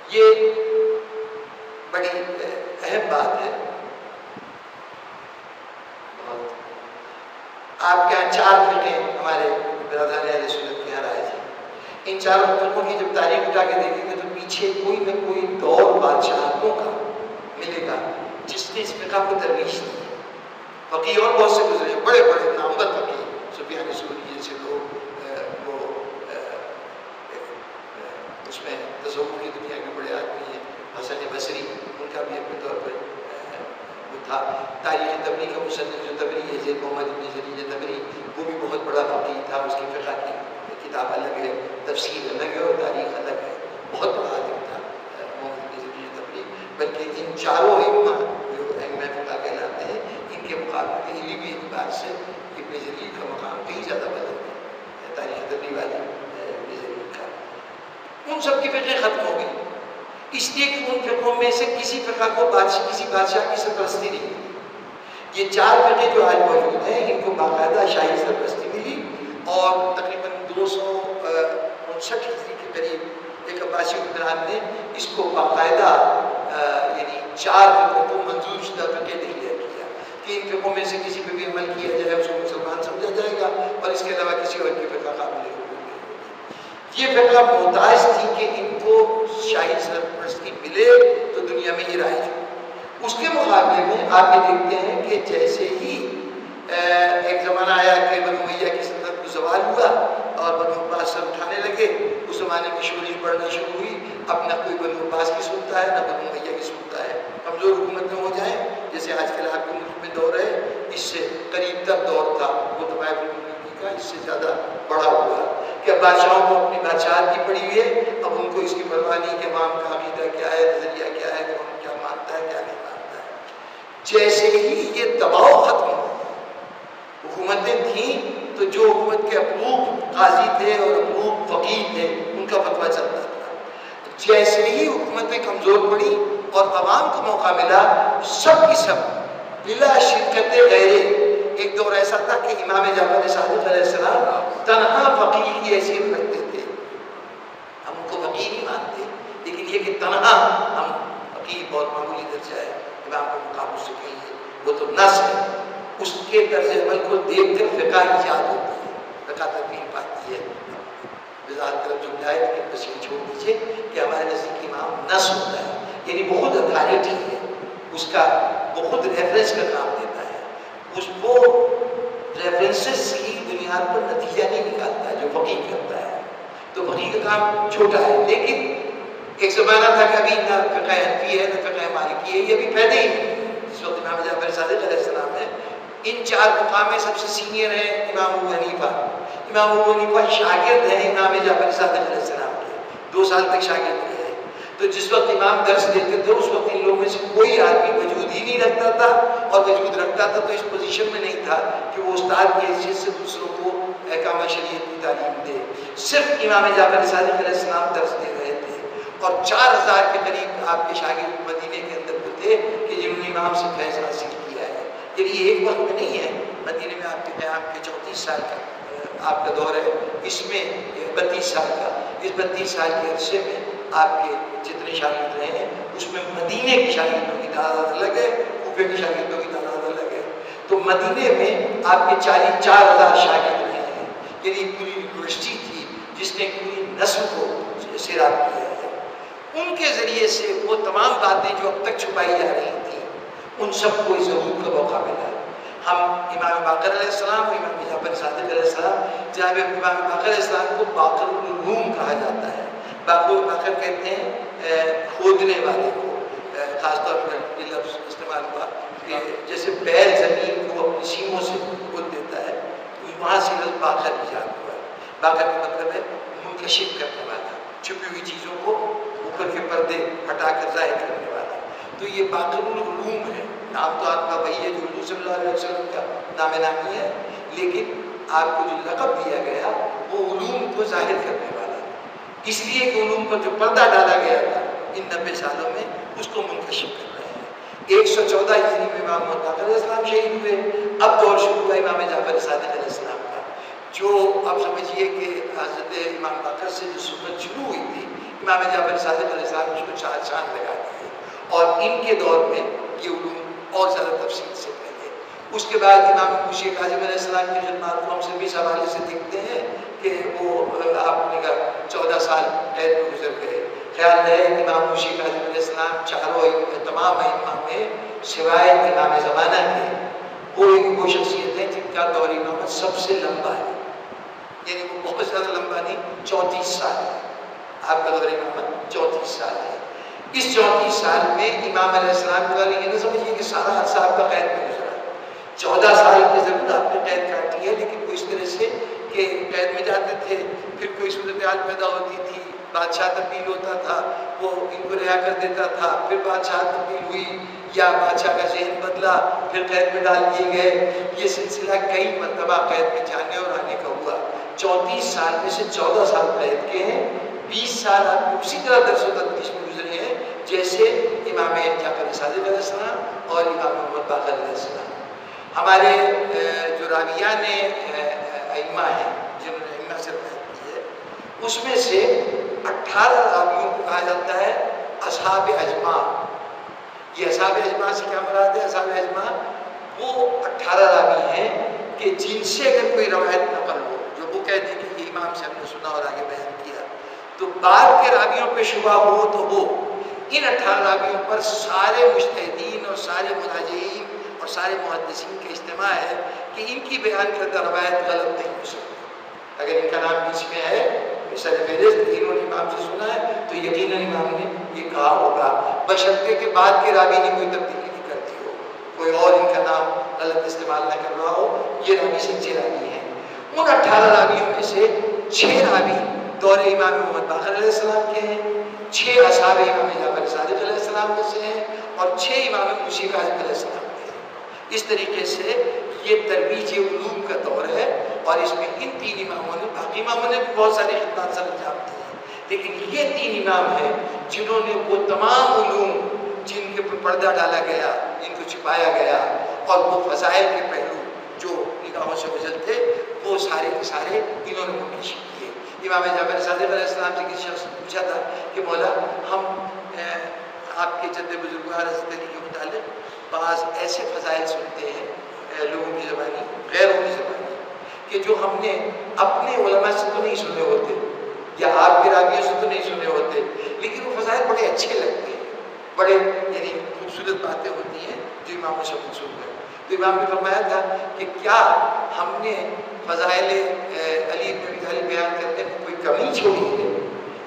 یہ بڑی اہم بات ہے. آپ کے یہاں 4 فرقے ہمارے برادران اہل سنت کے یہاں رائج ہیں. ان 4 فرقوں کی جب تاریخ اٹھا کے دیکھیں گے تو پیچھے کوئی نہ کوئی دور بادشاہتوں کا ملے گا جس نے اس فقہ کو ترویج دی. فقیہ اور بہت سے گزرے، بڑے بڑے نامور فقیہ، سفیان ثوری جیسے لوگ، وہ اس میں تصوف کی دنیا کے بڑے آدمی ہیں، حسن بصری، ان کا بھی اپنے طور پر وہ تھا. تاریخ تبری کا مصنف جو تبری ہے، زید محمد بن جریر تبری، وہ بھی بہت بڑا فقیہ تھا. اس کی فقہ کی کتاب الگ ہے، تفسیر الگ ہے اور تاریخ الگ ہے. بہت بڑا آدمی تھا محمد بن جریر تبری. بلکہ ان 4 ائمہ جو ائمہ فقہ کہلاتے ہیں، ان کے مقابلے علمی اعتبار سے ابن جریر کا مقام کہیں زیادہ بلند ہے تاریخ تبری والے ابن جریر کا. ان سب کی فقہ ختم ہو گئی، اس لیے کہ ان فقہوں میں سے کسی فقہ کو کسی بادشاہ کی سرپرستی نہیں ملی. یہ 4 فقہ جو آج موجود ہیں، ان کو باقاعدہ شاہی سرپرستی ملی، اور تقریباً 259 ہجری کے قریب ایک عباسی حکمران نے اس کو باقاعدہ یعنی 4 فقہوں کو منظور شدہ فقہ ڈکلیئر کیا کہ ان فقہوں میں سے کسی پہ بھی عمل کیا جائے اس کو مسلمان سمجھا جائے گا، اور اس کے علاوہ کسی اور کی فقہ قابل قبول نہیں ہوگی. یہ فقہ محتاج تھی کہ ان کو شاہی سرپرستی ملے تو دنیا میں یہ رائج ہو. اس کے مقابلے میں آپ یہ دیکھتے ہیں کہ جیسے ہی ایک زمانہ آیا کہ بنو امیہ کی سلطنت کو زوال ہوا اور بنو عباس سر اٹھانے لگے، اس زمانے میں شورش بڑھنا شروع ہوئی. اب نہ کوئی بنو عباس کی سنتا ہے، نہ بنو امیہ کی سنتا ہے. کمزور حکومتیں ہو جائیں، جیسے آج کل آپ کے ملک میں دور ہے، اس سے قریب تر دور تھا وہ طوائف الملوکی کا، اس سے زیادہ بڑا ہوا کہ اب بادشاہوں کو اپنی بادشاہت کی پڑی ہوئی ہے. اب ان کو اس کی پرواہ نہیں کہ عوام کا عقیدہ کیا ہے، نظریہ کیا ہے، کون کیا مانتا ہے کیا نہیں مانتا ہے. جیسے ہی یہ دباؤ ختم ہو، حکومتیں تھیں تو جو حکومت کے اپروب قاضی تھے اور اپروب فقیہ تھے ان کا فتویٰ چلتا تھا. جیسے ہی حکومتیں کمزور پڑی اور عوام کو موقع ملا، سب کی سب بلا شرکت غیرے. ایک دور ایسا تھا کہ امام جعفر صادق علیہ السلام تنہا فقیہ کی حیثیت رکھتے تھے. ہم ان کو فقیہ نہیں مانتے، لیکن یہ کہ تنہا ہم فقیہ بہت معمولی درجہ ہے، امام کو مقام اس سے کہیں ہے، وہ تو نس ہے. اس کے طرز عمل کو دیکھ کر فقہ ایجاد ہوتی ہے، فقہ تکمیل پاتی ہے. وضاحت طرف جو جائے لیکن بس یہ چھوڑ دیجیے کہ ہمارے نزدیک امام نس ہوتا ہے، یعنی بہت اتھارٹی ہے اس کا، وہ خود ریفرنس کا کام دیتا ہے. اس کو ریفرنسز کی بنیاد پر نتیجہ نہیں نکالتا ہے جو فقیہ کرتا ہے. تو فقیہ کا کام چھوٹا ہے. لیکن ایک زمانہ تھا کہ ابھی نہ فقہ حنفی ہے نہ فقہ مالکی ہے، یہ ابھی پیدا ہی نہیں. جس وقت امام جعفر صادق علیہ السلام ہے، ان 4 مقام میں سب سے سینئر ہیں امام ابو حنیفہ. امام ابو حنیفہ شاگرد ہیں امام جعفر صادق علیہ السلام کے، 2 سال تک شاگرد رہے. تو جس وقت امام درس دیتے تھے اس وقت ان لوگوں میں سے کوئی آدمی وجود ہی نہیں رکھتا تھا، اور وجود رکھتا تھا تو اس پوزیشن میں نہیں تھا کہ وہ استاد کی حیثیت سے دوسروں کو احکام شریعت کی تعلیم دے. صرف امام جعفر صادق علیہ السلام درس دے رہے تھے، اور 4000 کے قریب آپ کے شاگرد مدینے کے اندر وہ تھے کہ جنہوں نے امام سے فیض حاصل کیا ہے. یعنی یہ ایک وقت میں نہیں ہے. مدینے میں آپ کے قیام کے 34 سال کا آپ کا دور ہے، اس میں 32 سال کا، اس 32 سال کے عرصے میں آپ کے جتنے شاگرد رہے ہیں اس میں مدینے کے شاگردوں کی تعداد الگ ہے، کوفے کے شاگردوں کی تعداد الگ ہے. تو مدینے میں آپ کے 4000 شاگرد رہے ہیں، یعنی پوری یونیورسٹی تھی جس نے پوری نسل کو سیراب کیا ہے. ان کے ذریعے سے وہ تمام باتیں جو اب تک چھپائی جا رہی تھیں ان سب کو ظہور کا موقع ملا. ہم امام باقر علیہ السلام اور امام جعفر صادق علیہ السلام، جہاں امام باقر علیہ السلام کو باقر العلوم کہا جاتا ہے. باقر کہتے ہیں کھودنے والے کو، خاص طور پر یہ لفظ استعمال ہوا کہ جیسے بیل زمین کو اپنی سیموں سے کھود دیتا ہے، وہاں سے لفظ باقر ایجاد ہوا ہے. باقر کا مطلب ہے منکشف کرنے والا، چھپی ہوئی چیزوں کو اوپر کے پردے ہٹا کر ظاہر کرنے والا. تو یہ باقر العلوم ہے. نام تو آپ کا وہی ہے جو حضور صلی اللہ علیہ وسلم کا نام نامی ہے، لیکن آپ کو جو لقب دیا گیا وہ علوم کو ظاہر کرنے والا، اس لیے کہ علوم پر جو پردہ ڈالا گیا تھا ان 90 سالوں میں اس کو منکشف کر رہے ہیں. 114 ہجری میں امام محمد باقر علیہ السلام شہید ہوئے. اب دور شروع ہوا امام جعفر صادق علیہ السلام کا، جو آپ سمجھیے کہ حضرت امام باقر سے جو سنت شروع ہوئی تھی، امام جعفر صادق علیہ السلام نے اس کو 4 چاند لگا دیے، اور ان کے دور میں یہ علوم اور زیادہ تفصیل سے پہلے۔ اس کے بعد امام موشی کاظم علیہ السلام کی خدمات کو ہم سے بھی اس حوالے سے دیکھتے ہیں کہ وہ آپ نے کہا 14 سال قید میں گزر گئے۔ خیال ہے امام موشی کاظم علیہ السلام چاروں تمام ائمہ میں سوائے امام زمانہ کے وہ شخصیت ہے جن کا دور امامت سب سے لمبا ہے، یعنی وہ بہت زیادہ لمبا نہیں، 34 سال ہے آپ کا دور امامت، 34 سال ہے۔ اس 34 سال میں امام علیہ السلام کا یہ نہ سمجھیے کہ سارا عرصہ آپ کا قید میں گزرا، 14 سال کی ضرور آپ نے قید کاٹی ہے، لیکن وہ اس طرح سے کہ قید میں جاتے تھے، پھر کوئی صورتحال پیدا ہوتی تھی، بادشاہ تبدیل ہوتا تھا، وہ ان کو رہا کر دیتا تھا، پھر بادشاہ تبدیل ہوئی یا بادشاہ کا ذہن بدلا، پھر قید میں ڈال دیے گئے۔ یہ سلسلہ کئی مرتبہ قید میں جانے اور آنے کا ہوا۔ 34 سال میں سے 14 سال قید کے ہیں، 20 سال آپ کو اسی طرح درس و تدریس میں گزرے ہیں جیسے امام جعفر صادق علیہ السلام اور امام محمد باقر علیہ السلام۔ ہمارے جو راویان ائمہ ہیں جنہوں نے ائمہ سے روایت کی ہے، اس میں سے 18 راویوں کو کہا جاتا ہے اصحاب اجماع۔ یہ اصحاب اجماع سے کیا مراد ہے؟ اصحاب اجماع وہ 18 راوی ہیں کہ جن سے اگر کوئی روایت نقل ہو، جو وہ کہتے ہیں کہ یہ امام سے ہم نے سنا اور آگے بیان کیا، تو بعد کے راویوں پہ شبہ ہو تو ہو، ان 18 راویوں پر سارے مجتہدین اور سارے مراجعین اور سارے محدثین کا اجتماع ہے کہ ان کی بیان کردہ روایت غلط نہیں ہو سکتی۔ اگر ان کا نام بیچ میں ہے مثال فہرست انہوں نے امام سے سنا ہے تو یقیناً امام نے یہ کہا ہوگا، بشرطے کہ بعد کے راوی نے کوئی تبدیلی نہیں کرتی ہو، کوئی اور ان کا نام غلط استعمال نہ کر رہا ہو، یہ راوی سچے راوی ہیں۔ ان 18 راویوں میں سے 6 راوی دور امام محمد باقر علیہ السلام کے ہیں، 6 اصحاب امام جعفر صادق علیہ السلام میں سے ہیں، اور 6 امام موشی کاظم علیہ السلام کے ہیں۔ اس طریقے سے یہ ترویج علوم کا دور ہے، اور اس میں ان 3 اماموں نے، باقی اماموں نے بھی بہت ساری خدمات سر انجام دی ہیں، لیکن یہ 3 امام ہیں جنہوں نے وہ تمام علوم جن کے پر پردہ ڈالا گیا، جن کو چھپایا گیا، اور وہ فضائل کے پہلو جو نگاہوں سے گزر تھے، وہ سارے کے سارے انہوں نے منتشر کیے۔ امام جعفر صادق علیہ السلام سے کسی شخص نے پوچھا تھا کہ مولا ہم آپ کے جد بزرگوار حضرت علی کے متعلق بعض ایسے فضائل سنتے ہیں لوگوں کی زبانی، غیروں کی زبانی، کہ جو ہم نے اپنے علماء سے تو نہیں سنے ہوتے یا آپ کے راویوں سے تو نہیں سنے ہوتے، لیکن وہ فضائل بڑے اچھے لگتے ہیں، بڑے یعنی خوبصورت باتیں ہوتی ہیں جو اماموں سے منسوب ہے۔ تو امام نے فرمایا تھا کہ کیا ہم نے فضائل علی بن ابی طالب بیان کرنے میں کوئی کمی چھوڑی ہے؟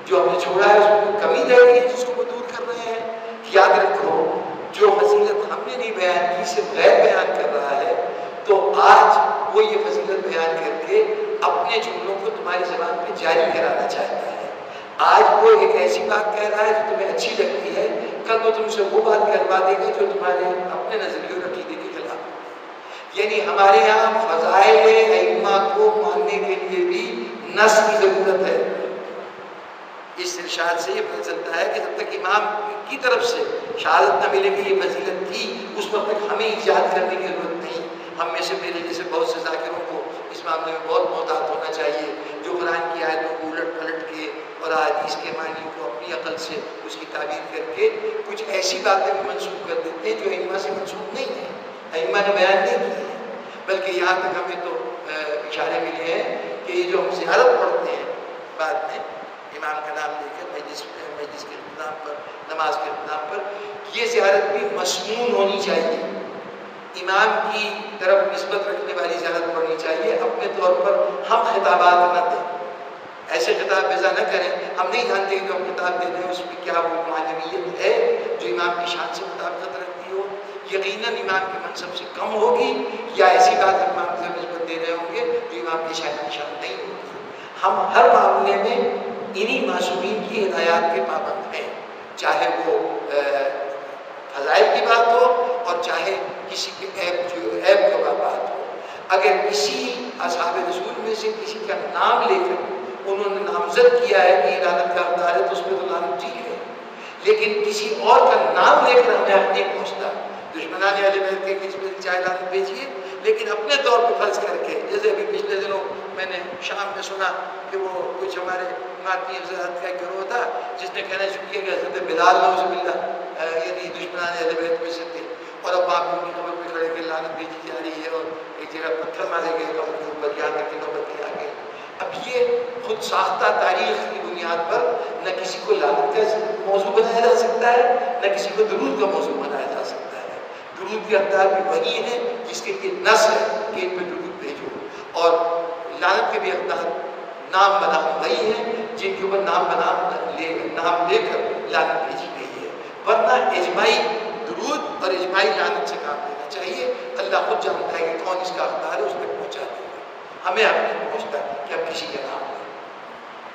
جو ہم نے چھوڑا ہے اس میں کوئی کمی رہ گئی ہے جس کو وہ دور کر رہے ہیں؟ یاد رکھو جو فضیلت ہم نے نہیں بیان کی صرف غیر بیان کر رہا ہے، تو آج وہ یہ فضیلت بیان کر کے اپنے جملوں کو تمہاری زبان پہ جاری کرانا چاہتا ہے۔ آج وہ ایک ایسی بات کہہ رہا ہے جو تمہیں اچھی لگتی ہے، کل وہ تم سے وہ بات کروا دے گا جو تمہارے اپنے نظریے اور عقیدے کے خلاف ہے۔ یعنی ہمارے یہاں فضائل ائمہ کو ماننے کے لیے بھی نص کی ضرورت ہے۔ اس ارشاد سے یہ پتہ چلتا ہے کہ جب تک امام کی طرف سے شہادت نہ ملے کہ یہ فضیلت تھی، اس وقت تک ہمیں ایجاد کرنے کی ضرورت نہیں۔ ہم میں سے میرے جیسے بہت سے ذاکروں کو اس معاملے میں بہت محتاط ہونا چاہیے، جو قرآن کی آیتوں کو الٹ پلٹ کے اور حدیث کے معنی کو اپنی عقل سے اس کی تعبیر کر کے کچھ ایسی باتیں بھی منسوخ کر دیتے ہیں جو ائمہ سے منسوخ نہیں ہیں، ائمہ نے بیان نہیں کی ہے، بلکہ یہاں تک ہمیں تو اشارے ملے ہیں کہ یہ جو ہم زیارت پڑھتے ہیں بعد میں امام کا نام لے کر مجلس کے اختتام پر، نماز کے اختتام پر، یہ زیارت بھی مسنون ہونی چاہیے، امام کی طرف نسبت رکھنے والی زیارت پڑھنی چاہیے۔ اپنے طور پر ہم خطابات نہ دیں، ایسے خطاب ویزا نہ کریں، ہم نہیں جانتے کہ ہم خطاب دے دیں اس میں کیا وہ معنویت ہے جو امام کی شان سے مطابقت رکھتی ہو، یقیناً امام کے منصب سے کم ہوگی، یا ایسی بات امام کی نسبت دے رہے ہوں گے جو امام کی شان نہیں ہوگی۔ ہم ہر معاملے میں انہی معصومین کی ہدایات کے پابند ہیں، چاہے وہ فضائل کی بات ہو اور چاہے کسی کے عیب کا بات ہو۔ اگر کسی اصحاب رسول میں سے کسی کا نام لے کر انہوں نے نامزد کیا ہے کہ لعنت کا حقدار ہے تو اس میں تو لعنت ٹھیک ہے، لیکن کسی اور کا نام لے کر ہمیں حق نہیں پہنچتا۔ دشمنان اہل بیت کے کس میں چاہے لعنت بھیجیے، لیکن اپنے طور پہ فرض کر کے، جیسے ابھی پچھلے دنوں میں نے شام میں سنا کہ وہ کچھ ہمارے ماتی حضرت کا ایک گروہ تھا جس نے کہنا شروع کیا کہ حضرت بلال نعوذ باللہ یعنی دشمنان اہل بیت میں سے تھے، اور اب آپ ان کی قبر پہ کھڑے کے لعنت بھیجی جا رہی ہے اور ایک جگہ پتھر مارے گئے قبر کے اوپر، یہاں تک کہ نوبت کے آگے۔ اب یہ خود ساختہ تاریخ کی بنیاد پر نہ کسی کو لعنت کا موضوع بنایا جا سکتا ہے، نہ کسی کو درود کا موضوع بنایا جا سکتا ہے۔ درود کے اقدار بھی وہی ہے جس کے لیے نص ہے کہ ان پہ درود بھیجو، اور لعنت کے بھی اقدار نام بنام وہی ہیں جن کے اوپر نام لے کر لعنت بھیجی گئی ہے، ورنہ اجماعی درود اور اجماعی لعنت سے کام لینا چاہیے۔ اللہ خود جانتا ہے کہ کون اس کا اقدار ہے، اس تک پہنچا دے گا، ہمیں اب نہیں پہنچتا کہ ہم کسی کا نام لیں،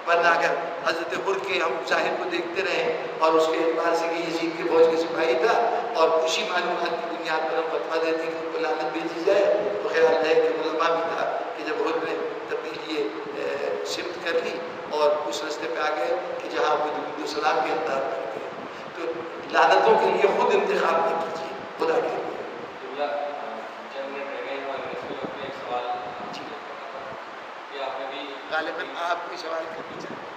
ورنہ اگر حضرت حر کے ہم ظاہر کو دیکھتے رہیں اور اس کے اعتبار سے کہ یزید کے فوج کے سپاہی تھا اور اسی معلومات کی بنیاد پر ہم فتویٰ دیتے کہ ان کو لعنت بھیجی جائے، تو خیال ہے کہ علماء بھی تھا کہ جب حر نے تبدیلی سمت کر لی اور اس رستے پہ آ گئے کہ جہاں وہ درود و سلام کے اقدار بن گئے، تو لعنتوں کے لیے خود انتخاب نہ کیجیے، خدا کے لیے۔ غالباً آپ کوئی سوال کرنا چاہیں گے،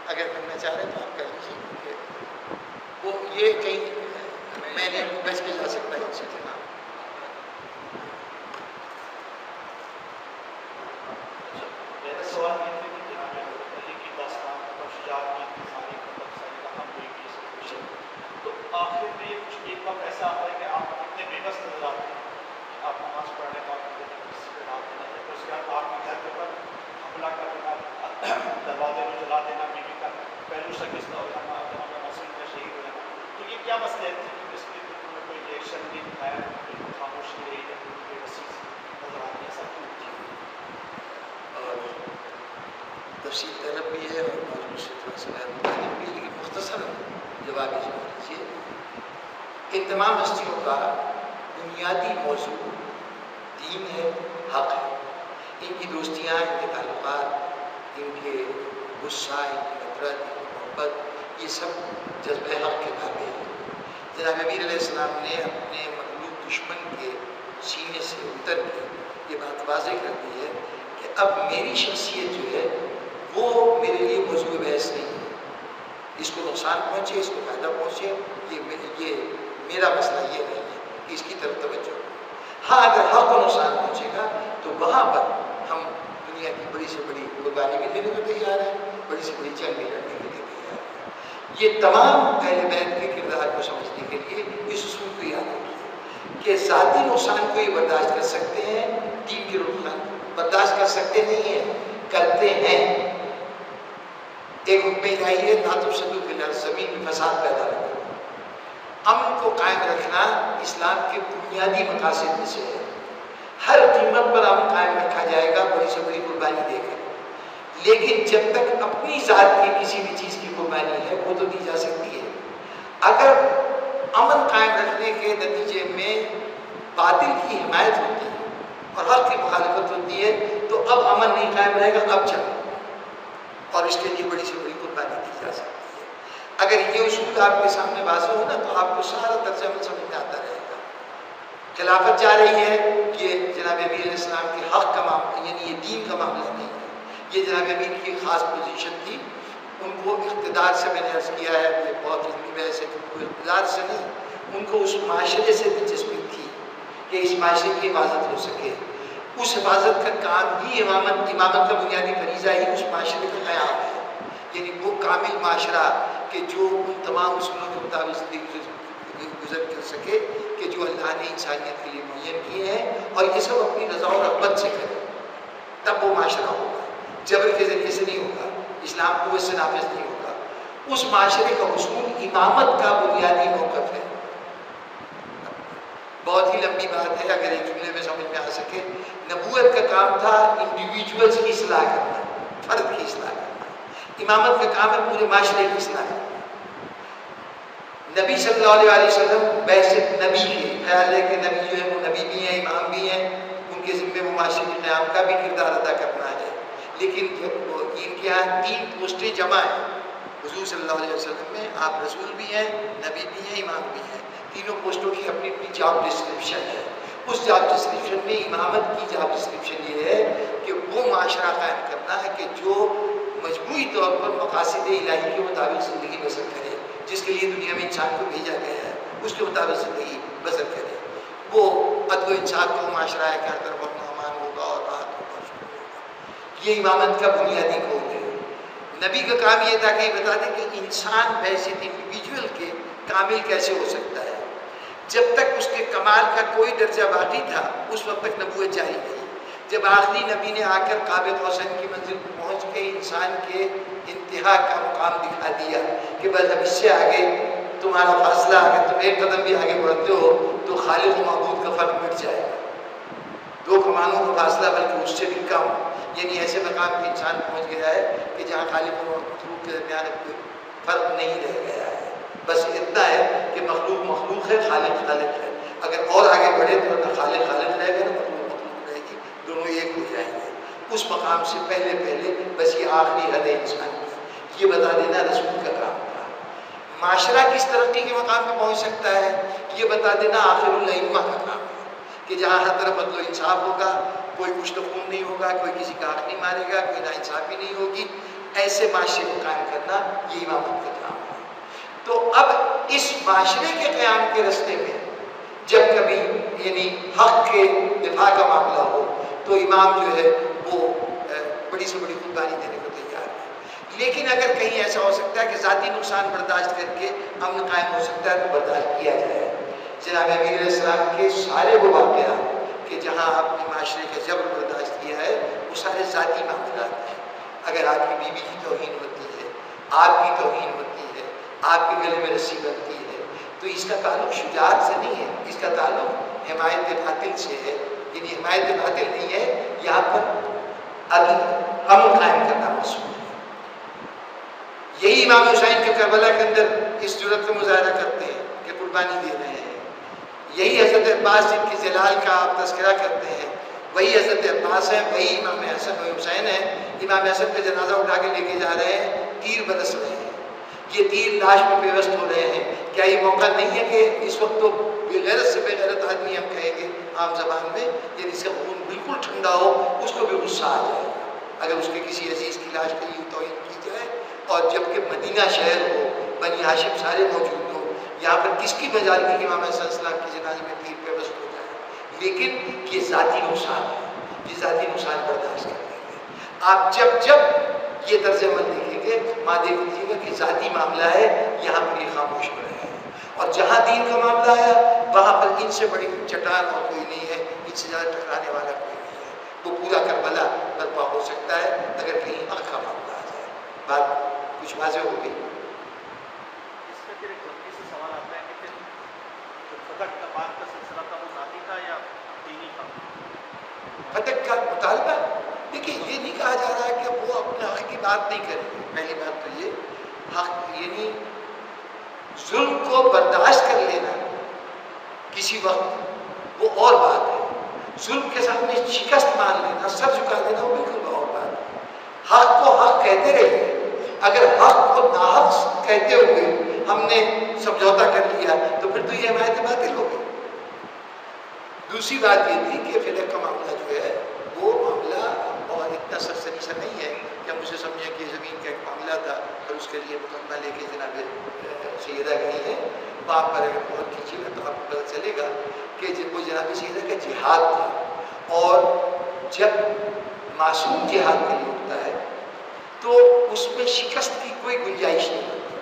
اگر کرنا چاہ رہے ہیں تو آپ کر لیجیے، کیونکہ وہ یہ کہیں میں نے بچ کے جا سکتا ہے ان سے جناب۔ میرا سوال یہ ہے کہ جناب علی کی داستان اور شجاعت کی انتظاری کا ہم ہوئی کی اس خوشی، تو آخر میں یہ کچھ ایک وقت ایسا آتا ہے کہ آپ اتنے بے بس نظر آتے ہیں کہ آپ نماز پڑھنے کا کسی پہ نام دینا ہے، اس کے بعد آپ کے گھر کے اوپر حملہ کر دینا، دروازے کو جلا دینا، بیوی کا پہلو شکستہ ہو جانا، جناب مسلم کا شہید ہو جانا، تو یہ کیا مسئلہ ہے کہ اس کے کوئی ریئیکشن نہیں دکھایا، کوئی خاموشی رہی ہے، کوئی وسیع نظر آتی ہے، ایسا کیوں؟ اور تفصیل طلب بھی ہے اور موضوع سے تھوڑا سا متعلق بھی ہے، لیکن مختصر جواب یہ سمجھ لیجیے۔ ان تمام ہستیوں کا بنیادی موضوع دین ہے، حق ہے۔ ان کی دوستیاں، ان کے تعلقات، ان کے غصہ، ان کی نفرت، ان کی محبت، یہ سب جذبہ حق کے تابع ہیں۔ جناب امیر علیہ السلام نے اپنے مغلوب دشمن کے سینے سے اتر کے یہ بات واضح کر دی ہے کہ اب میری شخصیت جو ہے وہ میرے لیے موضوع بحث نہیں ہے، اس کو نقصان پہنچے، اس کو فائدہ پہنچے، یہ میرا مسئلہ یہ نہیں ہے کہ اس کی طرف توجہ ہو۔ ہاں اگر حق کو نقصان پہنچے گا تو وہاں پر ہم دنیا کی بڑی سے بڑی قربانی بھی دینے کو تیار ہیں، بڑی سے بڑی جنگ بھی لڑنے کے لیے تیار ہیں۔ یہ تمام اہل بیت کے کردار کو سمجھنے کے لیے اس اصول کو یاد رکھیے کہ ذاتی نقصان کو یہ برداشت کر سکتے ہیں، دین کے نقصان برداشت کر سکتے نہیں ہیں، کرتے ہیں۔ ایک حکم الہی ہے لا تفسدوا فی الارض، زمین میں فساد پیدا نہ کرو۔ امن کو قائم رکھنا اسلام کے بنیادی مقاصد میں سے ہے۔ ہر قیمت پر امن قائم رکھا جائے گا، بڑی سے بڑی قربانی دے کر، لیکن جب تک اپنی ذات کی کسی بھی چیز کی قربانی ہے وہ تو دی جا سکتی ہے۔ اگر امن قائم رکھنے کے نتیجے میں باطل کی حمایت ہوتی ہے اور حق کی مخالفت ہوتی ہے تو اب امن نہیں قائم رہے گا، اب چلو، اور اس کے لیے بڑی سے بڑی قربانی دی جا سکتی ہے۔ اگر یہ اصول آپ کے سامنے واضح ہو نا تو آپ کو سارا طرز عمل سمجھ میں آتا رہے گا۔ خلافت جا رہی ہے، یہ جناب امیر علیہ السلام کے حق کا معاملہ، یعنی یہ دین کا معاملہ نہیں ہے، یہ جناب امیر کی خاص پوزیشن تھی۔ ان کو اقتدار سے، میں نے عرض کیا ہے، یہ بہت علمی بحث ہے کہ ان کو اقتدار سے نہیں، ان کو اس معاشرے سے دلچسپی تھی کہ اس معاشرے کی حفاظت ہو سکے۔ اس حفاظت کا کام ہی امامت کا بنیادی فریضہ ہی اس معاشرے کا قیام ہے، یعنی وہ کامل معاشرہ کہ جو ان تمام اصولوں کے مطابق زندگی گزر کر سکے کہ جو اللہ نے انسانیت کے لیے معین کیے ہیں، اور یہ سب اپنی رضا و رغبت سے کرے، تب وہ معاشرہ ہوگا، جبر کے ذریعے سے نہیں ہوگا، اسلام قوت سے نافذ نہیں ہوگا۔ اس معاشرے کا اصول امامت کا بنیادی موقف ہے۔ بہت ہی لمبی بات ہے، اگر ایک جملے میں سمجھ میں آ سکے، نبوت کا کام تھا انڈیویجولز کی اصلاح کرنا، فرد کی اصلاح کرنا، امامت کا کام ہے پورے معاشرے کی اصلاح کرنا۔ نبی صلی اللہ علیہ وسلم بعثت نبی کے، خیال ہے کہ نبی جو ہے وہ نبی بھی ہیں، امام بھی ہیں، ان کے ذمے وہ معاشرے کے قیام کا بھی کردار ادا کرنا ہے، لیکن ان کے یہاں 3 پوسٹیں جمع ہیں حضور صلی اللہ علیہ وسلم میں، آپ رسول بھی ہیں، نبی بھی ہیں، امام بھی ہیں، تینوں پوسٹوں کی اپنی اپنی جاب ڈسکرپشن ہے۔ اس جاب ڈسکرپشن میں امامت کی جاب ڈسکرپشن یہ ہے کہ وہ معاشرہ قائم کرنا ہے کہ جو مجموعی طور پر مقاصد الہی کے مطابق زندگی بسر کرے، جس کے لیے دنیا میں انسان کو بھیجا گیا ہے اس کے مطابق زندگی بسر کرے. وہ عدل و انصاف کا معاشرہ ہے کہ ہر طرف اپنا امان ہوگا اور راحت ہوگا، شکر ہوگا. یہ امامت کا بنیادی گول ہے. نبی کا کام یہ تھا کہ یہ بتا دیں کہ انسان بحیثیت انڈیویجول کے کامل کیسے ہو سکتا ہے. جب تک اس کے کمال کا کوئی درجہ باقی تھا اس وقت تک نبوت جاری رہی. جب آخری نبی نے آ کر قاب قوسین کی منزل پر پہنچ کے انسان کے انتہا کا مقام دکھا دیا کہ بس اب اس سے آگے تمہارا فاصلہ، اگر تم ایک قدم بھی آگے بڑھتے ہو تو خالق و معبود کا فرق مٹ جائے گا. 2 کمانوں کا فاصلہ بلکہ اس سے بھی کم، یعنی ایسے مقام پہ انسان پہنچ گیا ہے کہ جہاں خالق و مخلوق کے درمیان کوئی فرق نہیں رہ گیا ہے. بس اتنا ہے کہ مخلوق مخلوق ہے، خالق خالق ہے. اگر اور آگے بڑھے تو نہ خالق خالق رہے گا نہ مخلوق مخلوق رہے گی، دونوں ایک ہو جائیں گے. اس مقام سے پہلے بس یہ آخری حد ہے انسان کی. یہ بتا دینا رسول کا کام تھا. معاشرہ کس ترقی کے مقام پہ پہنچ سکتا ہے یہ بتا دینا آخر الائمہ کا کام ہے کہ جہاں ہر طرف عدل و انصاف ہوگا، کوئی کشت و خون نہیں ہوگا، کوئی کسی کا حق نہیں مارے گا، کوئی ناانصافی نہیں ہوگی. ایسے معاشرے کو قائم کرنا یہ امامت کا کام ہے. تو اب اس معاشرے کے قیام کے راستے میں جب کبھی یعنی حق کے دفاع کا معاملہ ہو تو امام جو ہے وہ بڑی سے بڑی قربانی دینے کو تیار ہے. لیکن اگر کہیں ایسا ہو سکتا ہے کہ ذاتی نقصان برداشت کر کے امن قائم ہو سکتا ہے تو برداشت کیا جائے. جناب امیر علیہ السلام کے سارے وہ واقعات کہ جہاں آپ نے معاشرے کا جبر برداشت کیا ہے وہ سارے ذاتی معاملات ہیں. اگر آپ کی بیوی کی توہین ہوتی ہے، آپ کی توہین ہوتی ہے، آپ کے گلے میں رسی بنتی ہے تو اس کا تعلق شجاعت سے نہیں ہے، اس کا تعلق حمایت باطل سے ہے. یعنی حمایت باطل نہیں ہے، یہاں پر امن قائم کرنا مقصود ہے. یہی امام حسین کے کربلا کے اندر اس جرأت کا مظاہرہ کرتے ہیں کہ قربانی دے رہے ہیں. یہی حضرت عباس جن کے جلال کا آپ تذکرہ کرتے ہیں وہی حضرت عباس ہیں، وہی امام حسن و حسین ہیں. امام حسن کا جنازہ اٹھا کے لے کے جا رہے ہیں، تیر برس رہے ہیں، یہ تیر لاش میں پیوست ہو رہے ہیں. کیا یہ موقع نہیں ہے کہ اس وقت تو بغیرت سے بغیرت آدمی ہم کہیں گے عام زبان میں، یعنی اس کا خون بالکل ٹھنڈا ہو اس کو بھی غصہ آ جائے گا اگر اس کے کسی عزیز کی لاش کے لیے توہین کی جائے. اور جبکہ مدینہ شہر ہو، بنی ہاشم سارے موجود ہو، یہاں پر کس کی مجال کی امام حسن السلام کی جنازے میں تیر پیوست ہو جائے. لیکن یہ ذاتی نقصان ہے، یہ ذاتی نقصان برداشت کر لیں گے. آپ جب یہ طرز عمل دیکھیں گے ماں دیکھ لیجیے گا کہ ذاتی معاملہ ہے، یہاں پر یہ خاموش ہو رہے ہیں. اور جہاں دین کا معاملہ آیا وہاں پر ان سے بڑی چٹان اور کوئی نہیں ہے، ان سے زیادہ ٹکرانے والا کوئی نہیں ہے. وہ پورا کربلا برپا ہو سکتا ہے اگر کہیں حق کا معاملہ آ جائے. بات کچھ واضح ہو گئی. اس میں پھر ایک جلدی سے سوال آتا ہے کہ پھر جو فتح کا بات کا سلسلہ تھا وہ ذاتی تھا یا دینی تھا؟ فتح کا مطالبہ دیکھیے یہ نہیں کہا جا رہا ہے کہ وہ اپنے حق کی بات نہیں کریں گے. پہلی بات تو یہ حق یعنی ظلم کو برداشت کر لینا کسی وقت وہ اور بات ہے. ظلم کے سامنے شکست مان لینا، سر جھکا دینا وہ بالکل اور بات ہے. حق کو حق کہتے رہیے. اگر حق کو ناحق کہتے ہوئے ہم نے سمجھوتا کر لیا تو پھر تو یہ حمایت باطل ہو گئی. دوسری بات یہ تھی کہ فلک کا معاملہ جو ہے وہ معاملہ اور اتنا سرسری سا نہیں ہے کہ ہم اسے سمجھیں کہ زمین کا ایک معاملہ تھا اور اس کے لیے مقدمہ لے کے جناب سیدہ گئی ہیں. وہاں پر اگر بہت کھینچیے گا تو آپ کو پتہ چلے گا کہ وہ جناب سیدہ کا جہاد تھا. اور جب معصوم جہاد کے لیے اٹھتا ہے تو اس میں شکست کی کوئی گنجائش نہیں ہوتی.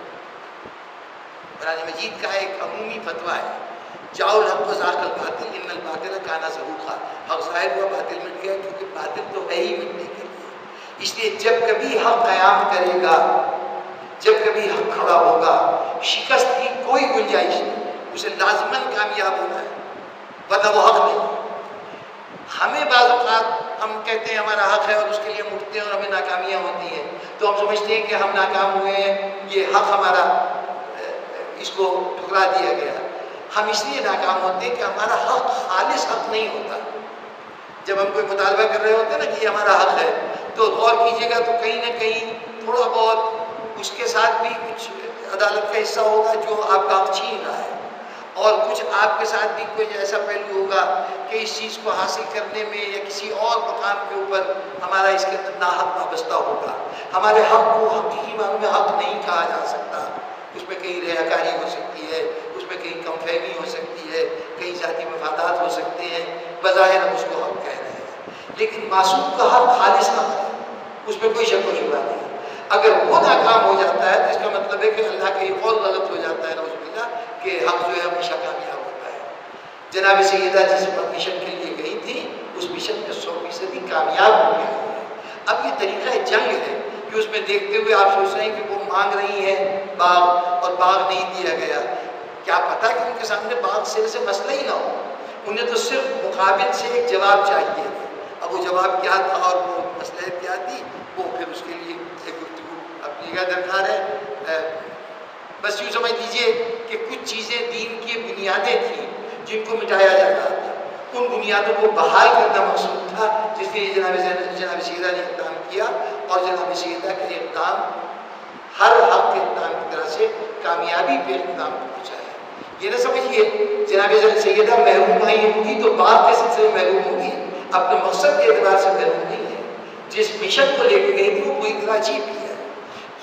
قرآن مجید کا ایک عمومی فتویٰ ہے جاؤ الحق و ذاق الباطل ان الباطل کانا زہوقا. حق ظاہر ہوا باطل مٹ گیا کیونکہ باطل تو ہے ہی مٹنے کے لیے. اس لیے جب کبھی حق قیام کرے گا، جب کبھی حق کھڑا ہوگا، شکست کی کوئی گنجائش نہیں. اسے لازماً کامیاب ہونا ہے ورنہ وہ حق نہیں. ہمیں بعض اوقات ہم کہتے ہیں ہمارا حق ہے اور اس کے لیے ہم اٹھتے ہیں اور ہمیں ناکامیاں ہوتی ہیں تو ہم سمجھتے ہیں کہ ہم ناکام ہوئے ہیں، یہ حق ہمارا اس کو ٹھکرا دیا گیا. ہم اس لیے ناکام ہوتے ہیں کہ ہمارا حق خالص حق نہیں ہوتا. جب ہم کوئی مطالبہ کر رہے ہوتے ہیں نا کہ یہ ہمارا حق ہے تو غور کیجیے گا تو کہیں نہ کہیں تھوڑا بہت اس کے ساتھ بھی کچھ عدالت کا حصہ ہوگا جو آپ کا حق چھین رہا ہے. اور کچھ آپ کے ساتھ بھی کوئی ایسا پہلو ہوگا کہ اس چیز کو حاصل کرنے میں یا کسی اور مقام کے اوپر ہمارا اس کے اندر ناحق وابستہ ہوگا. ہمارے حق کو حقیقی معنوں میں حق نہیں کہا جا سکتا. اس میں کہیں ریاکاری ہو سکتی ہے، اس میں کہیں کم فہمی ہو سکتی ہے، کہیں ذاتی مفادات ہو سکتے ہیں. بظاہر ہم اس کو حق کہہ رہے ہیں، لیکن معصوم کا حق خالص حق ہے، اس میں کوئی شک و شبہ نہیں. اگر وہ ناکام ہو جاتا ہے تو اس کا مطلب ہے کہ اللہ کا یہ قول غلط ہو جاتا ہے، نعوذ باللہ، کہ حق جو ہے ہمیشہ کامیاب ہوتا ہے. جناب سیدہ جس مشن کے لیے گئی تھی اس مشن میں 100% کامیاب ہو گئی ہے. اب یہ طریقہ جنگ ہے کہ اس میں دیکھتے ہوئے آپ سوچ رہے ہیں کہ وہ مانگ رہی ہیں باغ اور باغ نہیں دیا گیا. کیا پتا کہ ان کے سامنے باغ سے مسئلہ ہی نہ ہو، انہیں تو صرف مقابل سے ایک جواب چاہیے. اب وہ جواب کیا تھا اور وہ مصلحت کیا تھی، وہ پھر اس کے لیے ایک گفتگو اپنی کا درکار ہے. بس یوں سمجھ لیجیے کہ کچھ چیزیں دین کی بنیادیں تھیں جن کو مٹایا جا رہا تھا، ان بنیادوں کو بحال کرنا مقصود تھا، جس کے لیے جناب سیدہ نے اقدام کیا. اور جناب سیدہ کا اقدام ہر حق کے اقدام کی طرح سے کامیابی پہ اقدام پہنچا ہے. یہ نہ سمجھیے جناب سیدہ محروم نہیں ہوگی تو بات کے سلسلے میں محروم ہوگی، اپنے مقصد کے اعتبار سے محروم نہیں ہے. جس مشن کو لے کے گئی تھی وہ پوری طرح اچیو کی ہے.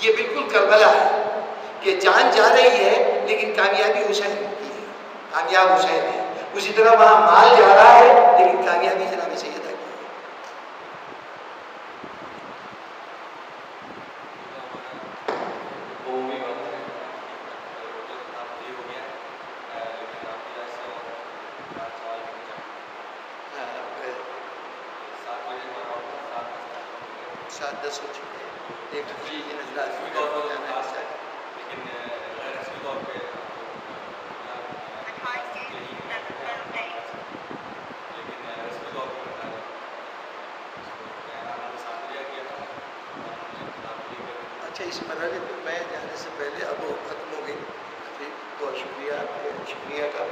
یہ بالکل کربلا ہے کہ جان جا رہی ہے لیکن کامیابی حسین کی ہے، کامیاب حسین ہے. اسی طرح وہاں مال جا رہا ہے لیکن کامیابی جناب سیدہ کی ہے. سات 10 ہو چکے ہیں، ایک جی اچھا اس مرحلے پہ میں جانے سے پہلے اب وہ ختم ہو گئی. ٹھیک، بہت شکریہ آپ کے، شکریہ کا.